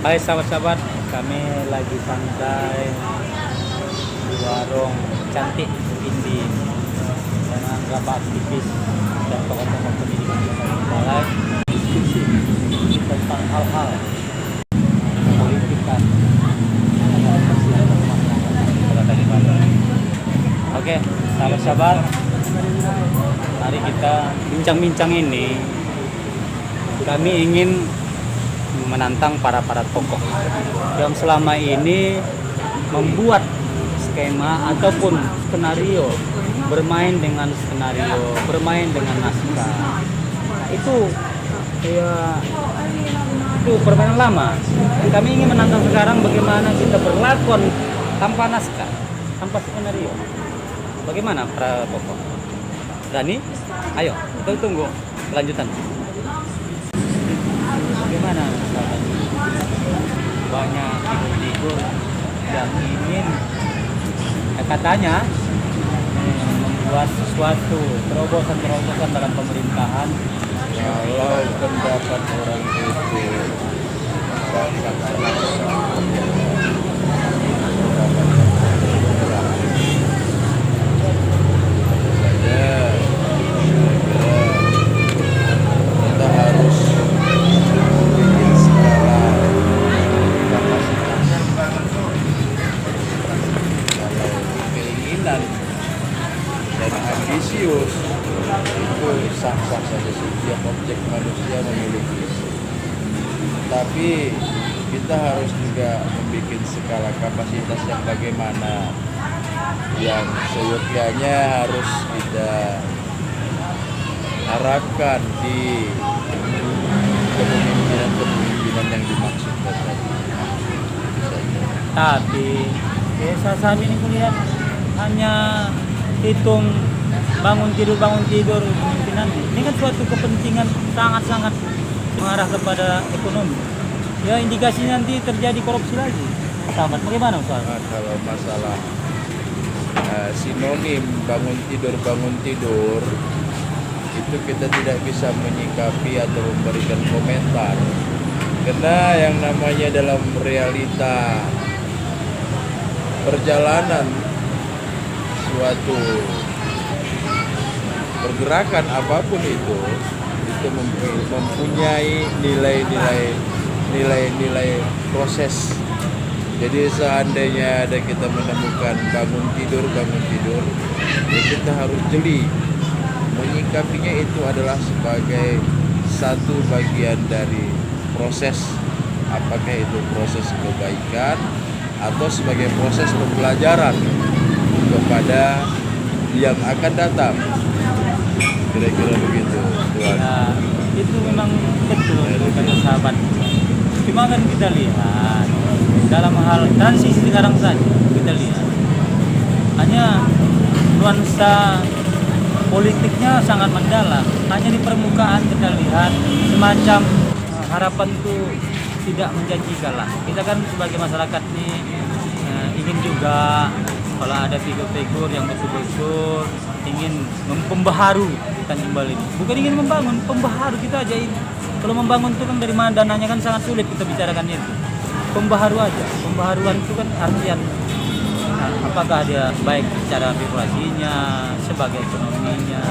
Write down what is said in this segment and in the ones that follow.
Hai sahabat-sahabat, kami lagi santai di warung cantik Indi dengan beberapa aktivis dan tokoh-tokoh pendidikan yang mulai diskusi tentang hal-hal politikan dengan persiapan masyarakat pada tadi malam. Oke, sahabat-sahabat, mari kita bincang-bincang ini. Kami ingin menantang para tokoh yang selama ini membuat skema ataupun skenario, bermain dengan skenario, bermain dengan naskah. Itu permainan lama. Kami ingin menantang sekarang bagaimana kita berlakon tanpa naskah, tanpa skenario. Bagaimana para tokoh? Dani, ayo kita tunggu kelanjutan. Bagaimana sahabat? Banyak figur yang ingin katanya membuat sesuatu terobosan dalam pemerintahan. Kalau pendapat orang itu kita harus bikin skala kapasitas. Kalau keinginan dan ambisius itu sah-sah saja, setiap objek manusia memiliki. Tapi kita harus juga membuat skala kapasitas yang bagaimana, yang seyogyanya harus kita harapkan di kepemimpinan yang dimaksudkan tadi. Tapi saat ini kulihat hanya hitung bangun tidur kepemimpinan. Ini kan suatu kepentingan sangat mengarah kepada ekonomi. Ya, indikasinya nanti terjadi korupsi lagi. Sahabat, bagaimana Ustaz? Kalau masalah sinonim bangun tidur itu kita tidak bisa menyikapi atau memberikan komentar, karena yang namanya dalam realita perjalanan suatu pergerakan apapun itu mempunyai nilai proses. Jadi seandainya ada kita menemukan bangun tidur, ya kita harus jeli menyikapinya itu adalah sebagai satu bagian dari proses, apakah itu proses kebaikan atau sebagai proses pembelajaran kepada yang akan datang, kira-kira begitu Tuhan. Ya, itu memang betul kata sahabat. Cuma kan kita lihat dalam hal transisi sekarang saja, kita lihat hanya nuansa politiknya sangat mendalam. Hanya di permukaan kita lihat semacam harapan itu tidak menjanjikan lah. Kita kan sebagai masyarakat nih ingin juga kalau ada figur-figur yang betul-betul ingin membaharu Tanjung Balai ini. Bukan ingin membangun, pembaharu kita aja ini. Kalau membangun itu kan dari mana dananya kan sangat sulit kita bicarakannya itu. Pembaharu aja. Pembaharuan itu kan artian apakah dia baik secara birokrasinya, sebagai ekonominya.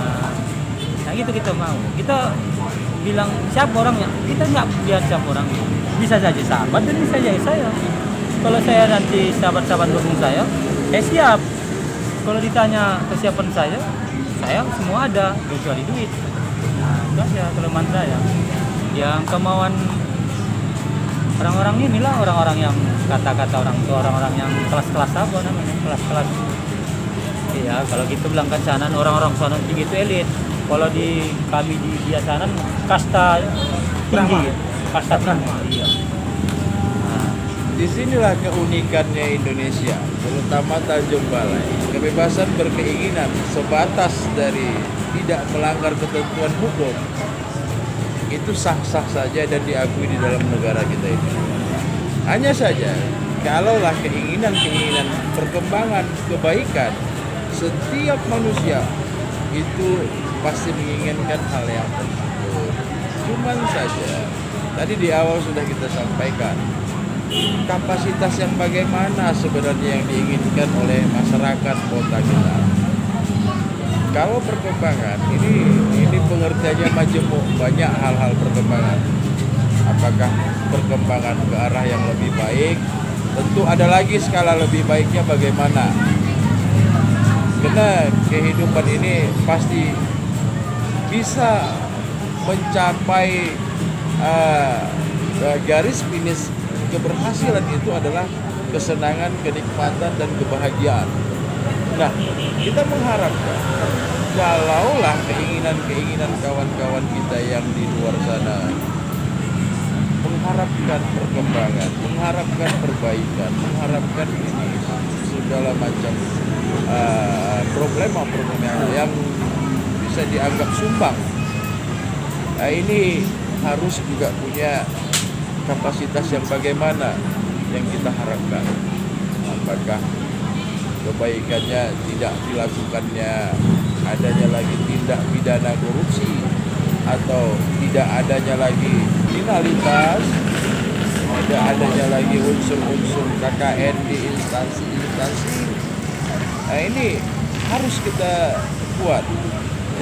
Nah gitu kita mau. Kita bilang siapa orangnya? Kita nggak lihat siapa orangnya. Bisa saja sahabat dan bisa saja saya. Kalau saya nanti sahabat-sahabat dukung saya siap. Kalau ditanya kesiapan saya semua ada, kecuali duit. Nah itu aja kelemahan saya. Yang kemauan orang-orang inilah orang-orang yang kata-kata orang tua, orang-orang yang kelas-kelas apa namanya, kelas-kelas. Iya, kalau gitu bilang kan sana orang-orang sana tinggi itu elit. Kalau di kami di biasanan kasta tinggi, kasta tinggi. Iya. Nah, disinilah keunikannya Indonesia, terutama Tanjung Balai. Kebebasan berkeinginan sebatas dari tidak melanggar ketentuan hukum itu sah-sah saja dan diakui di dalam negara kita ini. Hanya saja, kalaulah keinginan perkembangan kebaikan, setiap manusia itu pasti menginginkan hal yang tersebut. Cuman saja, tadi di awal sudah kita sampaikan, kapasitas yang bagaimana sebenarnya yang diinginkan oleh masyarakat kota kita. Kalau perkembangan ini pengertiannya majemuk, banyak hal-hal perkembangan. Apakah perkembangan ke arah yang lebih baik? Tentu ada lagi skala lebih baiknya bagaimana. Karena kehidupan ini pasti bisa mencapai garis finish keberhasilan itu adalah kesenangan, kenikmatan, dan kebahagiaan. Nah, kita mengharapkan kalaulah keinginan-keinginan kawan-kawan kita yang di luar sana mengharapkan perkembangan, mengharapkan perbaikan, mengharapkan ini segala macam problema-problema yang bisa dianggap sumbang. Nah, ini harus juga punya kapasitas yang bagaimana yang kita harapkan. Apakah kebaikannya tidak dilakukannya adanya lagi tindak pidana korupsi, atau tidak adanya lagi kriminalitas, tidak adanya lagi unsur-unsur KKN di instansi-instansi. Nah, ini harus kita buat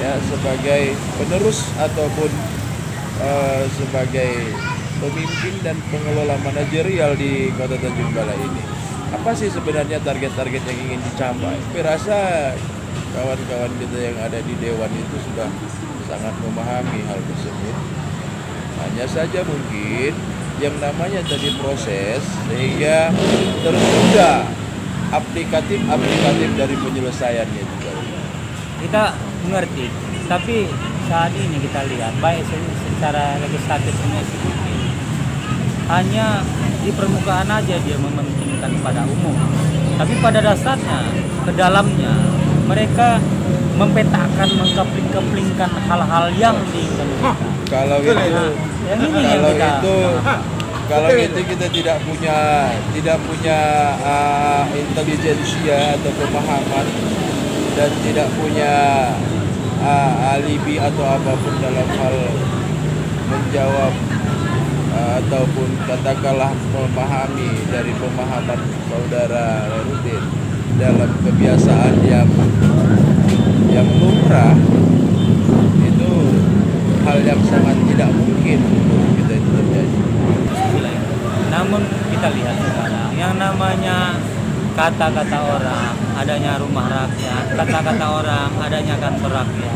ya sebagai penerus ataupun sebagai pemimpin dan pengelola manajerial di Kota Tanjung Balai ini. Apa sih sebenarnya target-target yang ingin dicapai? Saya rasa kawan-kawan kita yang ada di Dewan itu sudah sangat memahami hal tersebut. Hanya saja mungkin yang namanya tadi proses sehingga tertunda aplikatif dari penyelesaiannya juga. Kita mengerti, tapi saat ini kita lihat baik secara legislatif dan eksekutif hanya di permukaan aja dia mementingkan pada umum, tapi pada dasarnya ke dalamnya mereka mempetakan, mengkepling-keplingkan hal-hal yang diinginkan kita. Kalau itu, yang ini yang kalau itu kita tidak punya intelijensia atau pemahaman dan tidak punya alibi atau apapun dalam hal menjawab ataupun katakanlah memahami dari pemahaman saudara Rudin dalam kebiasaan yang lumrah, itu hal yang sangat tidak mungkin untuk kita itu terjadi. Namun kita lihat sekarang yang namanya kata-kata orang adanya rumah rakyat, kata-kata orang adanya kantor rakyat.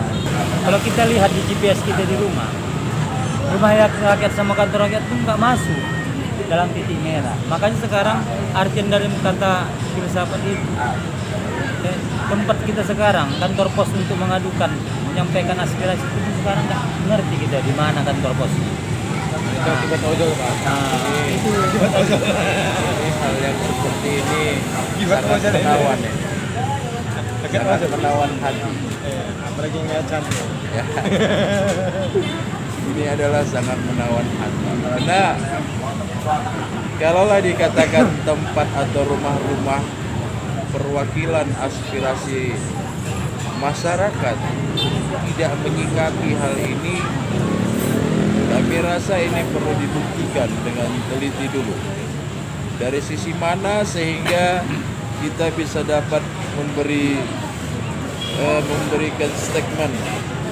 Kalau kita lihat di GPS kita di rumah rakyat sama kantor rakyat itu nggak masuk dalam titik merah. Makanya sekarang artian dari kata filsafat itu tempat kita sekarang kantor pos untuk mengadukan, menyampaikan aspirasi itu sekarang nggak ngerti kita di mana kantor posnya. Akibat ojol, Pak. Ini hal yang seperti ini sangat menawan ya. Sangat menawan hati. Apalagi ngeliat cantik. Ya. Ini adalah sangat menawan hati. Karena kalaulah dikatakan tempat atau rumah-rumah perwakilan aspirasi masyarakat tidak menyikapi hal ini, kami rasa ini perlu dibuktikan dengan teliti dulu. Dari sisi mana sehingga kita bisa dapat memberikan statement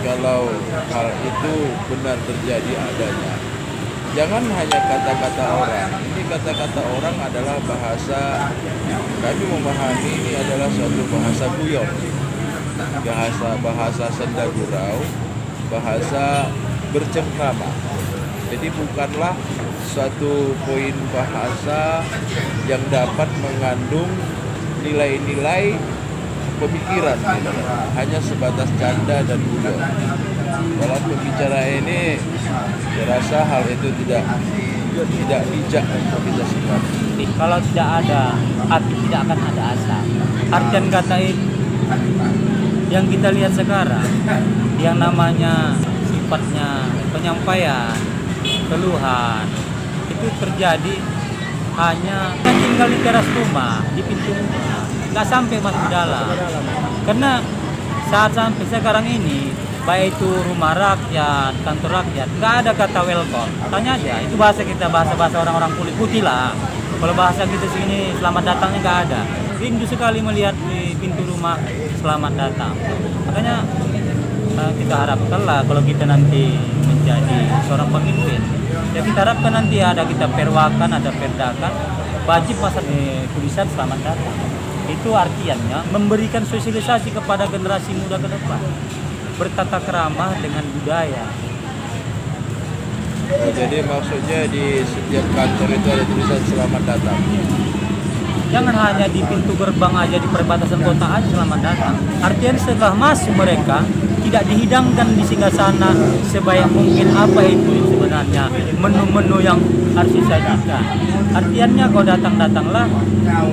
kalau hal itu benar terjadi adanya. Jangan hanya kata-kata orang. Ini kata-kata orang adalah bahasa, kami memahami ini adalah suatu bahasa guyon, bahasa senda gurau, bahasa bercengkrama. Jadi bukanlah suatu poin bahasa yang dapat mengandung nilai-nilai pemikiran, hanya sebatas canda dan guyon. Dalam pembicaraan ini, saya rasa hal itu tidak bijak untuk kita semua. Kalau tidak ada api, tidak akan ada asap. Artian kata itu yang kita lihat sekarang, yang namanya sifatnya penyampaian, keluhan, itu terjadi hanya tinggal di teras rumah, di pintu rumah, nggak sampai masuk ke dalam. Karena saat sampai sekarang ini, baik itu rumah rakyat, kantor rakyat, nggak ada kata welcome. Tanya aja, itu bahasa kita, bahasa orang-orang kulit putih lah. Kalau bahasa kita sini selamat datangnya nggak ada. Rindu sekali melihat di pintu rumah selamat datang. Makanya kita harapkanlah kalau kita nanti menjadi seorang pemimpin, ya kita harapkan nanti ada kita perwakan, ada perdakan, wajib pasang tulisan selamat datang. Itu artinya memberikan sosialisasi kepada generasi muda ke depan, bertata keramah dengan budaya. Jadi maksudnya di setiap kantor itu ada tulisan selamat datang. Jangan hanya di pintu gerbang aja, di perbatasan kota aja selamat datang. Artinya setelah masuk mereka tidak dihidangkan di singgasana sebanyak mungkin apa itu sebenarnya menu-menu yang harus disajikan. Artinya kau datang-datanglah,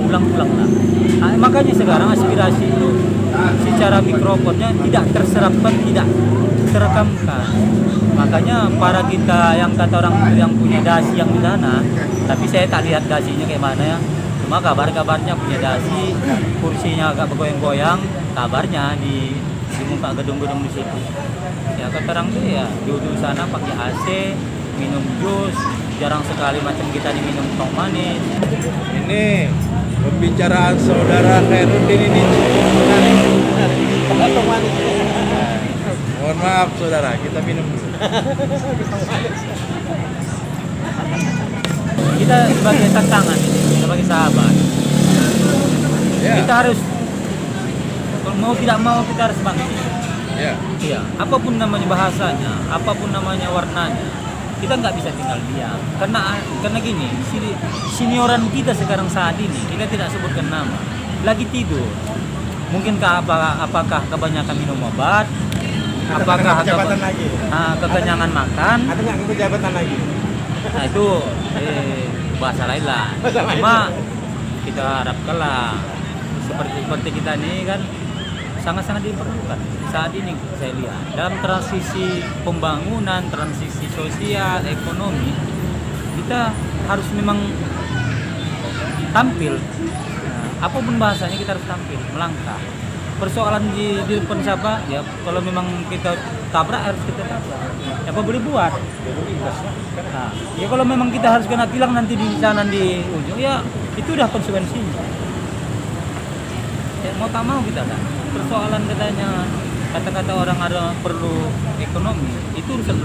pulang-pulanglah. Nah, makanya sekarang aspirasi itu secara mikrofonnya tidak terserapkan, tidak terekamkan. Makanya para kita yang kata orang yang punya dasi yang di sana, tapi saya tak lihat dasinya kayak mana ya. Cuma kabarnya punya dasi, kursinya agak bergoyang-goyang, kabarnya di muka gedung-gedung di situ. Ya kata orang tuh ya di ujung sana pakai AC, minum jus, jarang sekali macam kita diminum tong manis. Ini pembicaraan saudara Khairuddin ini menarik. Mohon maaf saudara, kita minum dulu. Kita sebagai tantangan ini, sebagai sahabat, Ya. kita harus mau tidak mau kita harus bangkit. Ya. Iya, apapun namanya bahasanya, apapun namanya warnanya, kita nggak bisa tinggal diam. Karena gini, senioran kita sekarang saat ini, kita tidak sebutkan nama, lagi tidur. Mungkinkah apakah kebanyakan minum obat? Apakah Kejabatan lagi. kekenyangan makan? Ada nggak kejabatan lagi? Nah itu bahasa lain lah. Bahasa lain. Cuma kita harapkanlah seperti kita ini kan sangat-sangat diperlukan saat ini. Saya lihat dalam transisi pembangunan, transisi sosial, ekonomi, kita harus memang tampil. Nah, apapun bahasanya kita harus tampil, melangkah. Persoalan di depan siapa? Ya kalau memang kita tabrak harus kita tabrak. Ya apa boleh buat? Nah, ya kalau memang kita harus kena tilang nanti di sana di ujung, ya itu udah konsekuensinya. Ya, mau tak mau kita kan. Persoalan katanya kata-kata orang ada perlu ekonomi, itu urusan.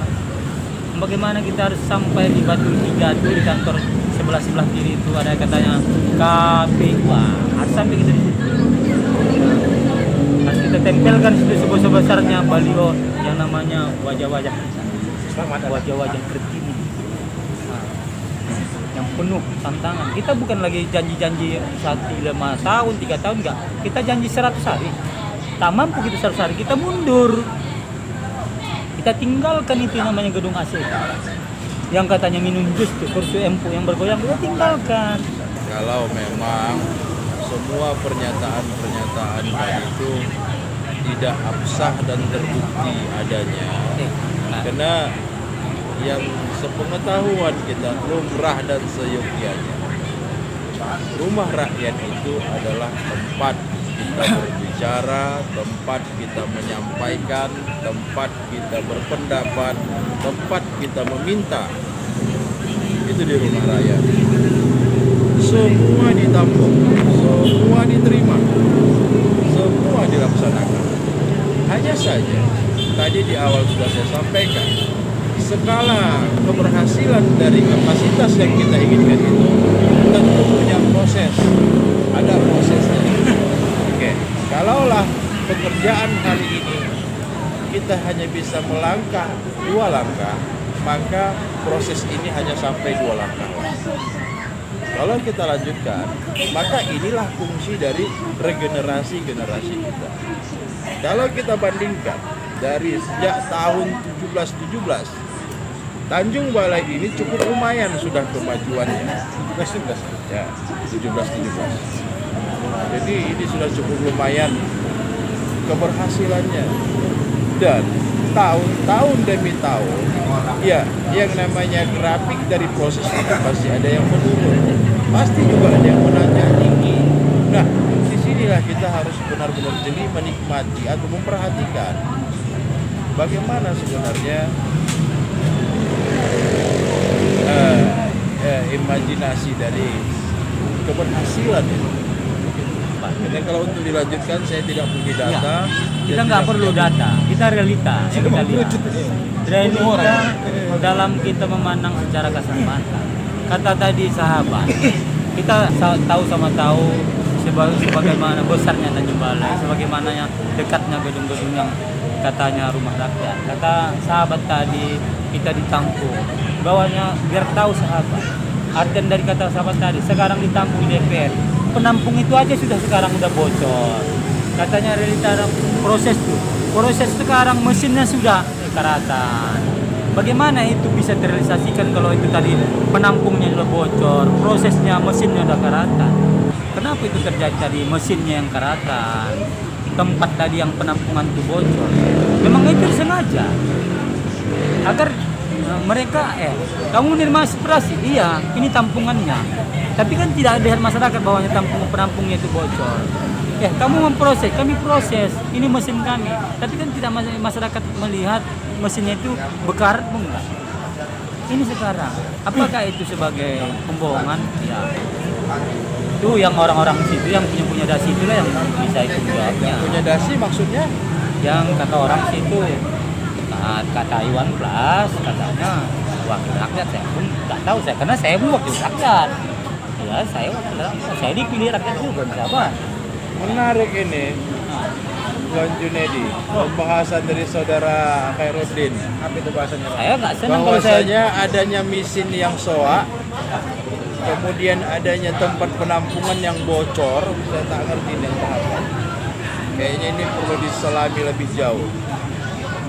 Bagaimana kita harus sampai di Batu Tiga itu di kantor sebelah kiri itu ada katanya KPU, harus sampai kita di situ. Harus kita tempelkan situ sebesar-besarnya baliho yang namanya wajah-wajah wajah-wajah terkini. Nah, yang penuh tantangan. Kita bukan lagi janji-janji 5 tahun, 3 tahun enggak. Kita janji 100 hari. Tak mampu kita 100 hari, kita mundur. Kita tinggalkan itu namanya gedung AC. Yang katanya minum jus tuh, kursi empuk yang bergoyang, kita tinggalkan. Kalau memang semua pernyataan itu tidak absah dan terbukti adanya, karena yang sepengetahuan kita lumrah dan seyogyanya, rumah rakyat itu adalah tempat kita berbicara, tempat kita menyampaikan, tempat kita berpendapat, tempat kita meminta. Itu di rumah rakyat. Semua ditampung, semua diterima, semua dilaksanakan. Hanya saja, tadi di awal sudah saya sampaikan, skala keberhasilan dari kapasitas yang kita inginkan itu tentu punya proses, ada prosesnya. Oke, kalaulah pekerjaan kali ini kita hanya bisa melangkah 2 langkah, maka proses ini hanya sampai 2 langkah. Kalau kita lanjutkan, maka inilah fungsi dari regenerasi generasi kita. Kalau kita bandingkan dari sejak tahun 1717, Tanjung Balai ini cukup lumayan sudah kemajuannya. 1717. Ya, 1717. Jadi ini sudah cukup lumayan keberhasilannya. Dan tahun demi tahun, ya yang namanya grafik dari proses itu pasti ada yang menurun, pasti juga ada yang menanjak tinggi. Nah, disinilah kita harus benar-benar jeli menikmati atau memperhatikan bagaimana sebenarnya imajinasi dari keberhasilan itu. Ini kalau untuk dilanjutkan saya tidak punya data. Kita nggak perlu data, kita realita yang kita lihat. Realita dalam kita memandang secara kasat mata. Kata tadi sahabat, kita tahu sama tahu sebagaimana besarnya Tanjung Balai, sebagaimana dekatnya gedung-gedung yang katanya rumah rakyat. Kata sahabat tadi, kita ditampung. Bawahnya biar tahu sahabat. Artian dari kata sahabat tadi, sekarang ditampung di DPR. Penampung itu aja sudah sekarang udah bocor. Katanya realita proses tuh. Proses sekarang mesinnya sudah karatan. Bagaimana itu bisa terrealisasikan kalau itu tadi penampungnya sudah bocor, prosesnya mesinnya udah karatan. Kenapa itu terjadi tadi mesinnya yang karatan? Tempat tadi yang penampungan itu bocor. Memang itu sengaja agar mereka kamu menerima aspirasi, iya ini tampungannya, tapi kan tidak ada masyarakat bahwa penampungnya itu bocor. Kamu memproses, kami proses, ini mesin kami, tapi kan tidak masyarakat melihat mesinnya itu bekarat enggak. Ini sekarang apakah itu sebagai pembohongan? Ya itu yang orang-orang situ yang punya dasi itulah yang bisa itu jawabnya. Punya dasi maksudnya? Yang kata orang situ, kata Iwan Plus katanya wakil rakyat, saya pun nggak tahu saya karena saya belum wakil rakyat. Ya saya wakil rakyat, saya dipilih rakyat juga sahabat. Menarik ini, Tuan Junedi, pembahasan dari saudara Khairuddin. Apa itu bahasanya? Saya nggak senang kalau saya Bahwasanya adanya mesin yang soak, kemudian adanya tempat penampungan yang bocor. Saya tak ngerti nih tahapan. Kayaknya ini perlu diselami lebih jauh.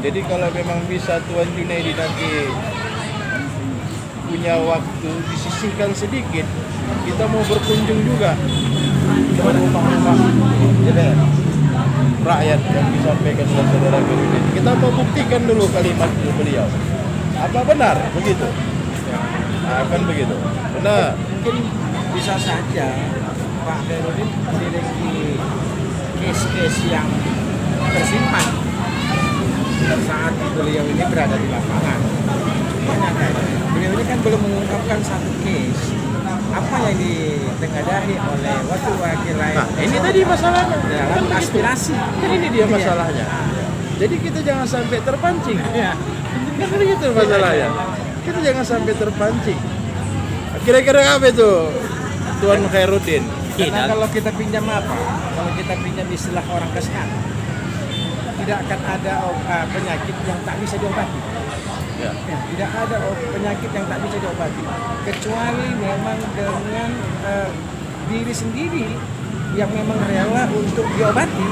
Jadi kalau memang bisa Tuan Junedi nanti punya waktu disisihkan sedikit, kita mau berkunjung juga ke rumah-rumah rakyat yang disampaikan oleh saudara Junedi. Kita mau buktikan dulu kalimat beliau. Apa benar begitu? Akan begitu. Benar. Mungkin bisa saja Pak Khairuddin memiliki case-case yang tersimpan saat beliau ini berada di lapangan. Beliau ini kan belum mengungkapkan satu case apa yang ditengadahi oleh wakil rakyat. Nah, ini tadi masalahnya. Dalam aspirasi. Kan ini dia masalahnya. Jadi kita jangan sampai terpancing. Ya. Kan gitu masalahnya. Kita jangan sampai terpancing. Kira-kira apa itu Tuan Khairuddin? Karena kalau kita pinjam apa? Kalau kita pinjam istilah orang kesehatan, tidak akan ada penyakit yang tak bisa diobati. Ya. Tidak ada penyakit yang tak bisa diobati, kecuali memang dengan diri sendiri yang memang rela untuk diobati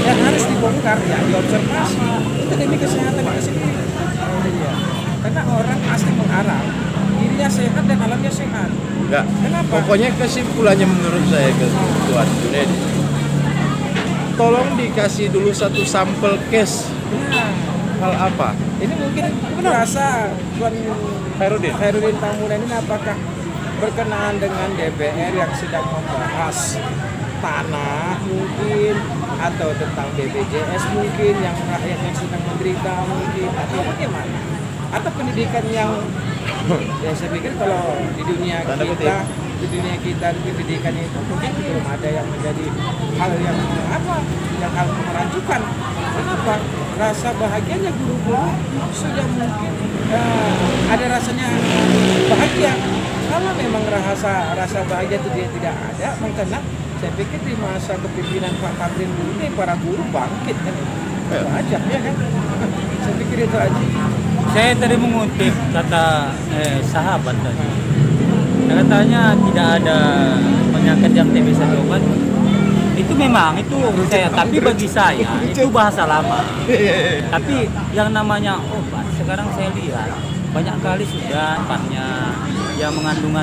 dan harus dibongkar, ya diobservasi. Itu demi kesehatan kita sendiri. Karena orang pasti mengharap dirinya sehat dan alamnya sehat. Enggak. Kenapa? Pokoknya kesimpulannya menurut saya ke Tuan Junedi, tolong dikasih dulu satu sampel case. Nah, Hal apa? ini mungkin merasa Tuan Khairuddin Tambunan ini apakah berkenaan dengan DPR yang sedang membahas tanah mungkin, atau tentang BPJS mungkin yang rakyat yang sedang menderita mungkin, atau bagaimana? Atau pendidikan yang ya saya pikir kalau di dunia kita pendidikan itu mungkin belum ada yang menjadi hal yang hal merancukan. Kenapa? Rasa bahagianya guru-guru sudah mungkin ada rasanya bahagia. Kalau memang rasa bahagia itu dia tidak ada, karena saya pikir di masa kepemimpinan Pak Tamrin dulu ini para guru bangkit kan. Itu aja ya kan. Saya pikir itu aja. Saya tadi mengutip kata sahabat tadi. Katanya tidak ada penyakit yang tidak bisa diobati. Itu memang itu saya, tapi bagi saya itu bahasa lama. Tapi yang namanya obat sekarang saya lihat banyak kali sudah tempatnya yang mengandung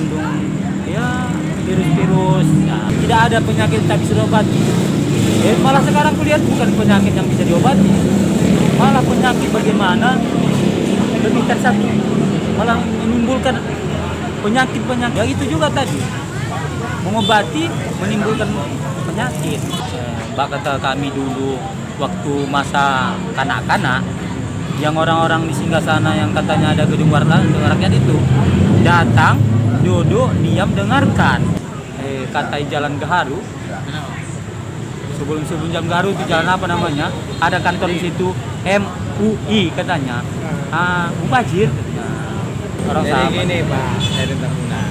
ya virus-virus. Ya, tidak ada penyakit yang tak bisa diobati. Malah sekarang kulihat bukan penyakit yang bisa diobati, malah penyakit bagaimana lebih satu, malah menimbulkan penyakit. Ya itu juga tadi mengobati menimbulkan penyakit. Kata kami dulu waktu masa kanak-kanak yang orang-orang di singgah sana yang katanya ada gedung rakyat itu datang, duduk, diam, dengarkan. katai Jalan Gaharu. Sebelum Jalan Gaharu itu jalan apa namanya? Ada kantor di situ MUI katanya. Mubazir. Orang Jadi sama. gini Pak Heru Tamuna,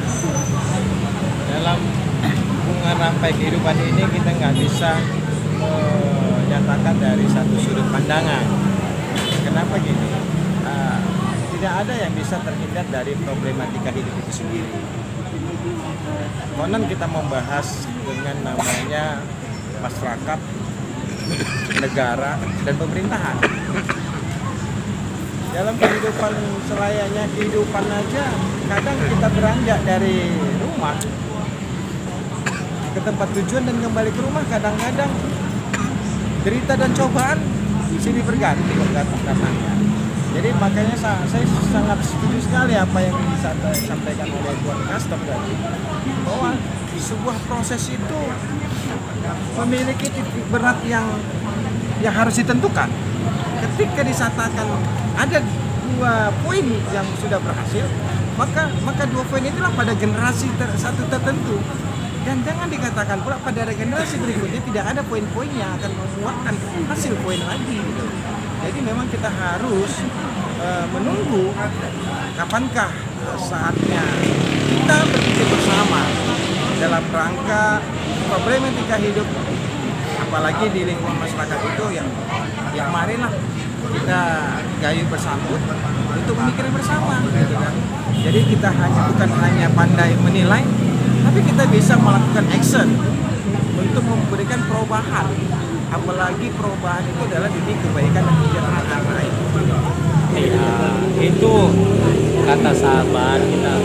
dalam mengerampai kehidupan ini kita nggak bisa menyatakan dari satu sudut pandangan. Kenapa gini? Tidak ada yang bisa terhindar dari problematika hidup itu sendiri. Konon kita membahas dengan namanya masyarakat, negara, dan pemerintahan. Dalam kehidupan selayaknya kehidupan aja, kadang kita beranjak dari rumah ke tempat tujuan dan kembali ke rumah, kadang-kadang derita dan cobaan silih berganti datangnya. Jadi makanya saya sangat setuju sekali apa yang disampaikan oleh Tuan Kastem tadi, bahwa sebuah proses itu memiliki titik berat yang harus ditentukan. Ketika disatakan ada 2 poin yang sudah berhasil, maka 2 poin itulah pada generasi satu tertentu. Dan jangan dikatakan pula pada generasi berikutnya tidak ada poin-poin yang akan menguatkan hasil poin lagi gitu. Jadi memang kita harus menunggu kapankah saatnya kita berpikir bersama dalam rangka problematika hidup, apalagi di lingkungan masyarakat itu yang marilah kita gayu bersambut untuk memikirkan bersama gitu kan. Jadi kita bukan hanya pandai menilai, tapi kita bisa melakukan action untuk memberikan perubahan, apalagi perubahan itu adalah demi kebaikan dan kesejahteraan lain. Iya, itu kata sahabat kita.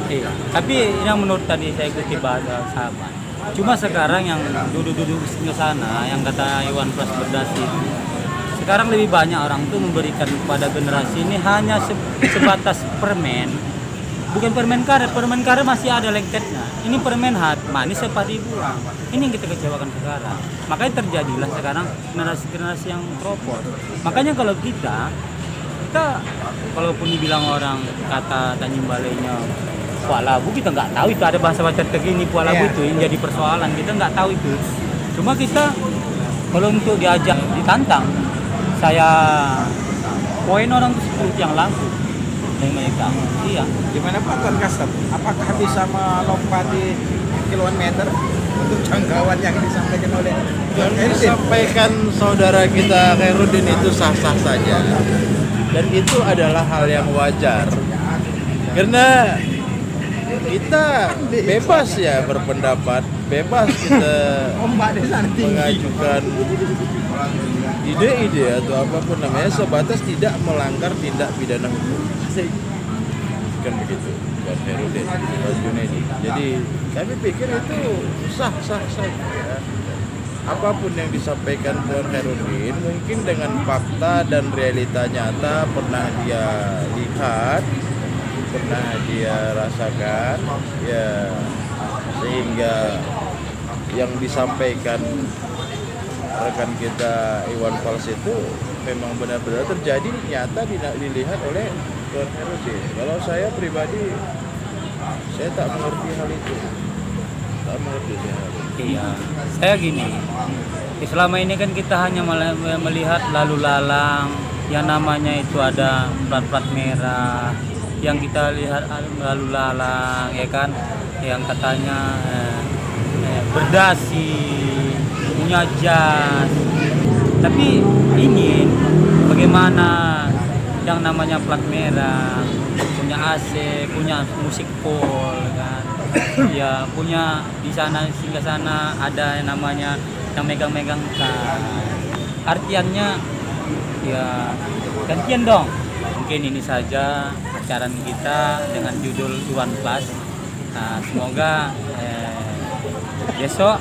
Iya. Tapi yang menurut tadi saya kutip bahasa sahabat. Cuma sekarang yang duduk-duduk di sana, yang kata Iwan Pras Berdasi, sekarang lebih banyak orang tuh memberikan kepada generasi ini hanya sebatas permen. Bukan permen karet masih ada lengketnya. Ini permen manis apa dibuang. Ini yang kita kecewakan sekarang. Makanya terjadilah sekarang generasi-generasi yang teropos. Makanya kalau kita walaupun dibilang orang kata Tanjung Balainya pualabu, kita nggak tahu itu ada bahasa terkini pualabu itu yang jadi persoalan, kita nggak tahu itu. Cuma kita kalau untuk diajak ditantang, saya poin orang tersebut yang langsung dari mereka. Iya. Gimana Pak Tuan Kastem? Apakah bisa melompati kiloan meter untuk jangkauan yang disampaikan oleh Tuan Yang Heru? disampaikan saudara kita Khairuddin itu sah-sah saja, dan itu adalah hal yang wajar karena kita bebas ya berpendapat, bebas kita mengajukan ide-ide atau apapun namanya sebatas tidak melanggar tindak pidana hukum. Kan begitu Tuan Herudin, Mas Junedi. Jadi kami pikir itu sah-sah saja. Apapun yang disampaikan Tuan Herudin mungkin dengan fakta dan realita nyata pernah dia lihat, pernah dia rasakan, ya sehingga yang disampaikan rekan kita Iwan Fals itu memang benar-benar terjadi, nyata dilihat oleh Tuan Herudin. Kalau saya pribadi, saya tak mengerti hal itu. Tak mengerti hal itu. Iya, saya gini. Selama ini kan kita hanya melihat lalu lalang, yang namanya itu ada plat-plat merah, yang kita lihat lalu lalang, ya kan, yang katanya berdasi, punya jas. Tapi ingin bagaimana yang namanya plat merah, punya AC, punya musik pol, kan, ya punya di sana singgah sana ada yang namanya yang megang-megang tas. Artiannya ya gantian dong. Mungkin ini saja acara kita dengan judul Iwan Plus. Nah, semoga besok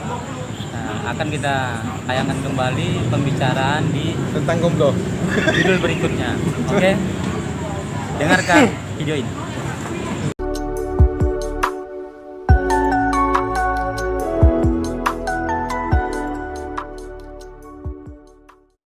akan kita tayangkan kembali pembicaraan di tentang gomblo judul berikutnya. Oke? Dengarkan video ini.